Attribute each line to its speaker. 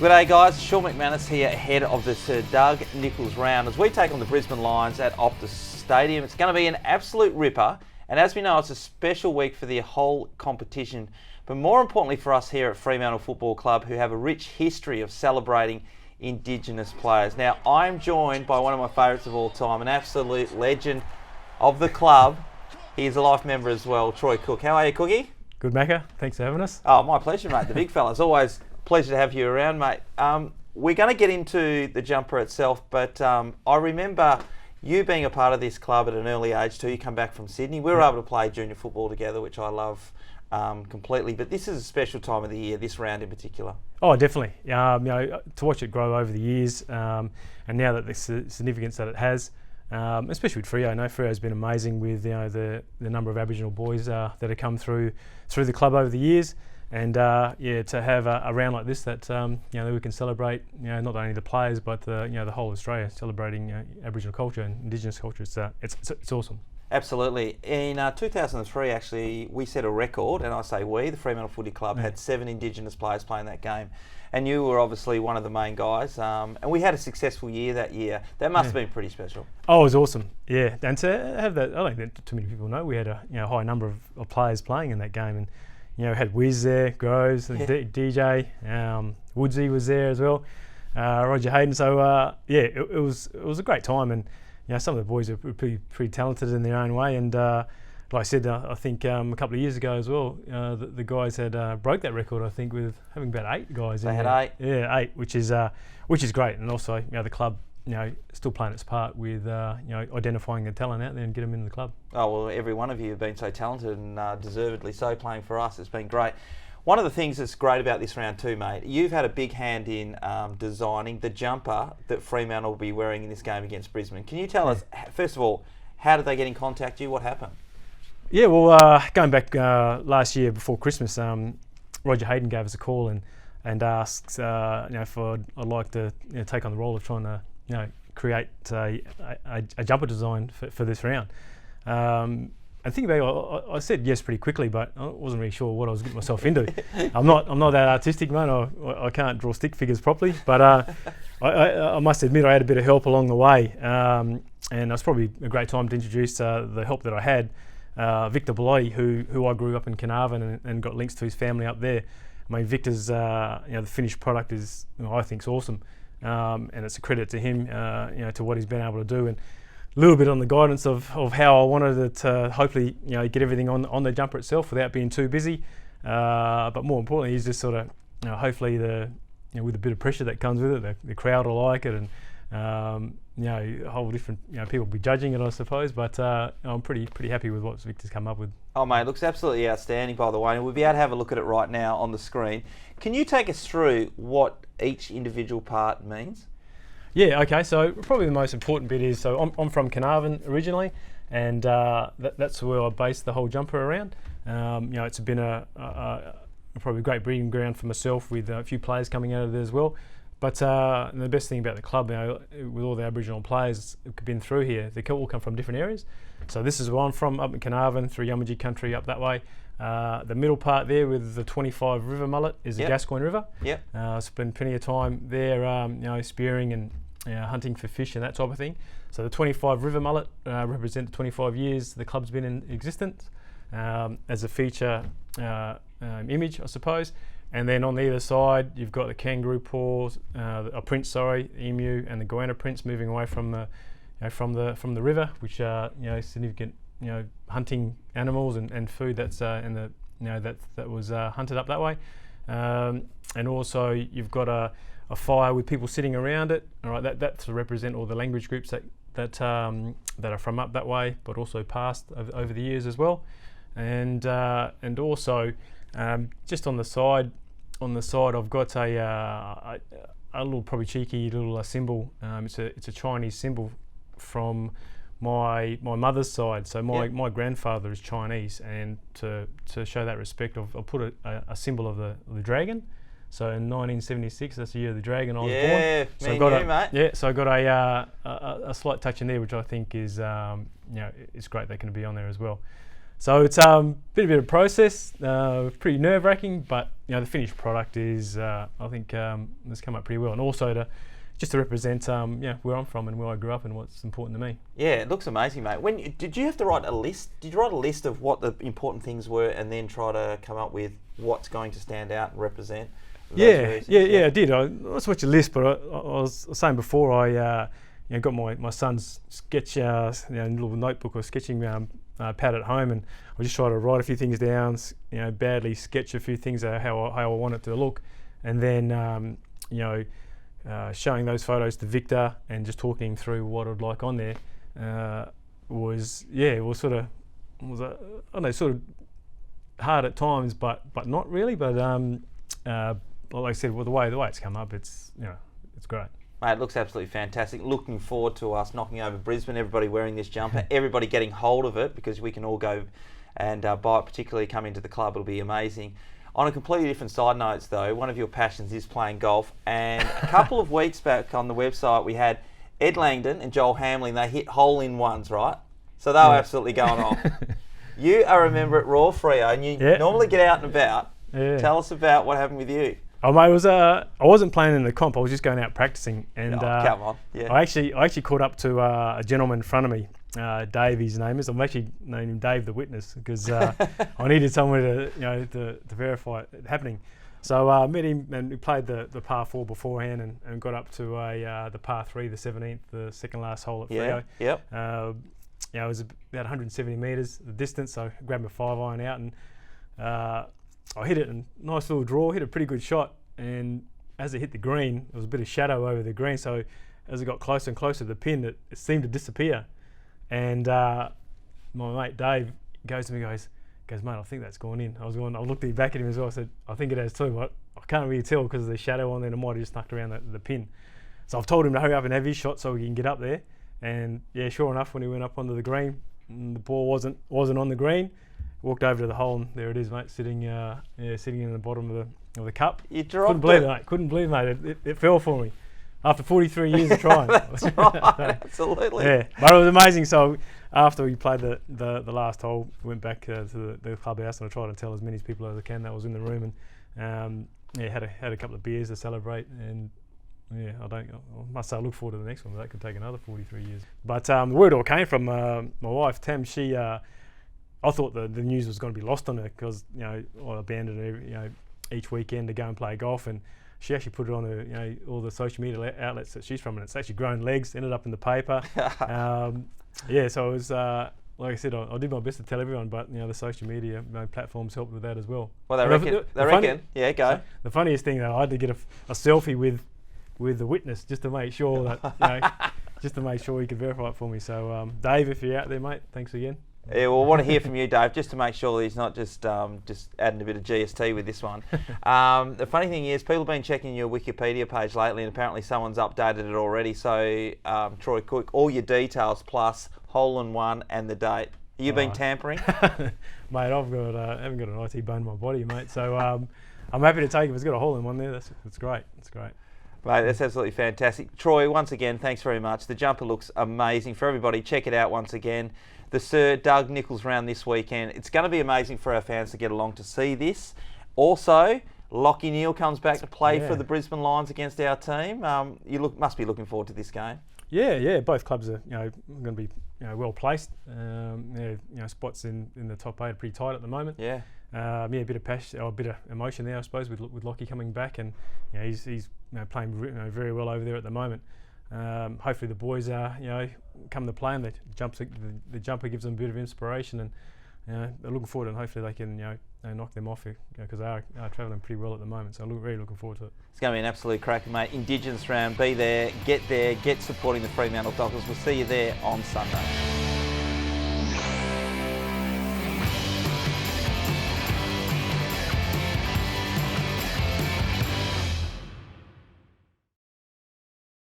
Speaker 1: G'day guys, Sean McManus here, ahead of the Sir Doug Nicholls round as we take on the Brisbane Lions at Optus Stadium. It's going to be an absolute ripper, and as we know, it's a special week for the whole competition, but more importantly for us here at Fremantle Football Club, who have a rich history of celebrating Indigenous players. Now, I'm joined by one of my favourites of all time, an absolute legend of the club. He's a life member as well, Troy Cook. How are you, Cookie?
Speaker 2: Good, Macca. Thanks for having us.
Speaker 1: Oh, my pleasure, mate. The big fella's always pleasure to have you around, mate. We're going to get into the jumper itself, but I remember you being a part of this club at an early age too. You come back from Sydney. We were able to play junior football together, which I love completely. But this is a special time of the year, this round in particular. Oh,
Speaker 2: definitely. To watch it grow over the years, and now that the significance that it has, especially with Freo. I know Freo's been amazing with the number of Aboriginal boys that have come through the club over the years. And to have a round like this that that we can celebrate, not only the players but the whole of Australia celebrating Aboriginal culture and Indigenous culture. It's awesome.
Speaker 1: Absolutely. In 2003, actually, we set a record, and I say we, the Fremantle Footy Club, had 7 Indigenous players playing that game, and you were obviously one of the main guys. And we had a successful year that year. That must have been pretty special.
Speaker 2: Oh, it was awesome. Yeah, and to have that, I don't think too many people know we had a high number of players playing in that game, and had Wiz there, Groves, DJ, Woodsy was there as well, Roger Hayden. So it was a great time, and some of the boys are pretty talented in their own way. And like I said, I think a couple of years ago as well, the guys had broke that record. I think with having about 8 guys.
Speaker 1: They had 8.
Speaker 2: Yeah, 8, which is great, and also the club. Still playing its part with identifying the talent out there and get them in the club.
Speaker 1: Oh, well, every one of you have been so talented and deservedly so playing for us. It's been great. One of the things that's great about this round too, mate, you've had a big hand in designing the jumper that Fremantle will be wearing in this game against Brisbane. Can you tell us, first of all, how did they get in contact with you? What happened?
Speaker 2: Yeah, well, going back last year before Christmas, Roger Hayden gave us a call and asked if I'd like to take on the role of trying to create a jumper design for this round. I think I said yes pretty quickly, but I wasn't really sure what I was getting myself into. I'm not that artistic, man. I can't draw stick figures properly, but I must admit I had a bit of help along the way, and it was probably a great time to introduce the help that I had. Victor Bellotti, who I grew up in Carnarvon and got links to his family up there. I mean, Victor's the finished product is I think is awesome. And it's a credit to him, to what he's been able to do, and a little bit on the guidance of how I wanted it to hopefully, get everything on the jumper itself without being too busy. But more importantly, he's just sort of, hopefully with a bit of pressure that comes with it, the crowd will like it, and a whole different, people will be judging it, I suppose. But I'm pretty happy with what Victor's come up with.
Speaker 1: Oh, mate, it looks absolutely outstanding, by the way, and we'll be able to have a look at it right now on the screen. Can you take us through what each individual part means?
Speaker 2: Yeah, okay, so probably the most important bit is, so I'm from Carnarvon originally, and that's where I based the whole jumper around. It's been probably a great breeding ground for myself, with a few players coming out of there as well. But the best thing about the club, with all the Aboriginal players who've been through here, they all come from different areas. So this is where I'm from, up in Carnarvon, through Yamatji country, up that way. The middle part there with the 25 river mullet is the Gascoyne River. Yep. Spent plenty of time there, spearing and hunting for fish and that type of thing. So the 25 river mullet represent the 25 years the club's been in existence, as a feature image, I suppose. And then on the other side, you've got the kangaroo paws, the emu, and the goanna prints moving away from the river, which are significant hunting animals and food that's that was hunted up that way. And also you've got a fire with people sitting around it. All right, that to represent all the language groups that are from up that way, but also passed over the years as well. And also just on the side, I've got a little, probably cheeky little symbol. It's a Chinese symbol from my mother's side. So my grandfather is Chinese, and to show that respect, I've put a symbol of the dragon. So in 1976, that's the year of the dragon I was born.
Speaker 1: Yeah,
Speaker 2: so
Speaker 1: mate.
Speaker 2: Yeah, so I got a slight touch in there, which I think is it's great. They can be on there as well. So it's a bit of a process, pretty nerve-wracking, but the finished product is, I think, has come up pretty well, and also just to represent, where I'm from and where I grew up and what's important to me.
Speaker 1: Yeah, it looks amazing, mate. Did you have to write a list? Did you write a list of what the important things were, and then try to come up with what's going to stand out and represent?
Speaker 2: Yeah, I did. I not so much a list, but I was saying before, I got my son's sketch, little notebook or sketching pad at home, and I just try to write a few things down, badly sketch a few things how I want it to look, and then showing those photos to Victor and just talking through what I'd like on there was sort of hard at times, but not really. But like I said, the way it's come up, it's great.
Speaker 1: Mate, it looks absolutely fantastic. Looking forward to us knocking over Brisbane, everybody wearing this jumper, everybody getting hold of it, because we can all go and buy it, particularly come into the club. It'll be amazing. On a completely different side notes though, one of your passions is playing golf, and a couple of weeks back on the website we had Ed Langdon and Joel Hamling. They hit hole-in-ones, right? So they were absolutely going off. You are a member at Royal Freo, and you normally get out and about.
Speaker 2: Yeah.
Speaker 1: Tell us about what happened with you.
Speaker 2: Oh mate, I wasn't playing in the comp. I was just going out practicing, and
Speaker 1: come on. Yeah.
Speaker 2: I actually caught up to a gentleman in front of me, Dave. His name is. I'm actually named him Dave the Witness, because I needed someone to verify it happening. So I met him, and we played the par 4 beforehand, and got up to the par 3, the 17th, the second last hole at Freo.
Speaker 1: Yep.
Speaker 2: It was about 170 metres the distance, so I grabbed my 5-iron out, and I hit it, and nice little draw, hit a pretty good shot, and as it hit the green, there was a bit of shadow over the green, so as it got closer and closer to the pin, it seemed to disappear. And my mate Dave goes to me, goes, mate, I think that's gone in. I looked back at him as well. I said, I think it has too, but I can't really tell because of the shadow on there, and it might have just snuck around the pin. So I've told him to hurry up and have his shot so we can get up there. And yeah, sure enough, when he went up onto the green, the ball wasn't on the green. Walked over to the hole, and there it is, mate, sitting in the bottom of the cup.
Speaker 1: You dropped
Speaker 2: Couldn't believe it, mate. It fell for me after 43 years of trying.
Speaker 1: That's right, absolutely.
Speaker 2: Yeah, but it was amazing. So after we played the last hole, we went back to the clubhouse, and I tried to tell as many people as I can that was in the room, and had a couple of beers to celebrate, and yeah, I must say I look forward to the next one. That could take another 43 years. But the word all came from my wife Tam. She I thought the news was going to be lost on her, because I abandoned her each weekend to go and play golf, and she actually put it on her all the social media outlets that she's from, and it's actually grown legs, ended up in the paper. So it was like I said, I did my best to tell everyone, but the social media platforms helped with that as well.
Speaker 1: Well, they reckon. Yeah, go.
Speaker 2: So the funniest thing though, I had to get a selfie with the witness just to make sure that just to make sure he could verify it for me. So Dave, if you're out there, mate, thanks again.
Speaker 1: Yeah, we'll want to hear from you, Dave, just to make sure that he's not just adding a bit of GST with this one. The funny thing is, people have been checking your Wikipedia page lately, and apparently someone's updated it already. So, Troy Cook, all your details plus hole-in-one and the date. Have you been tampering?
Speaker 2: Mate, I haven't got an IT bone in my body, mate. So I'm happy to take it. If it's got a hole-in-one there, that's great. It's great.
Speaker 1: Mate, that's absolutely fantastic. Troy, once again, thanks very much. The jumper looks amazing. For everybody, check it out once again. The Sir Doug Nichols round this weekend. It's going to be amazing for our fans to get along to see this. Also, Lachie Neale comes back to play for the Brisbane Lions against our team. Must be looking forward to this game. Yeah. Both clubs are going to be well placed. Spots in the top 8 are pretty tight at the moment. Yeah. A bit of passion, or a bit of emotion there, I suppose, with Lachie coming back, and he's playing very well over there at the moment. Hopefully the boys come to play, and the jumper gives them a bit of inspiration, and they're looking forward, and hopefully they can knock them off, because they are travelling pretty well at the moment. So I'm really looking forward to it. It's going to be an absolute cracker, mate. Indigenous round, be there, get supporting the Fremantle Dockers. We'll see you there on Sunday.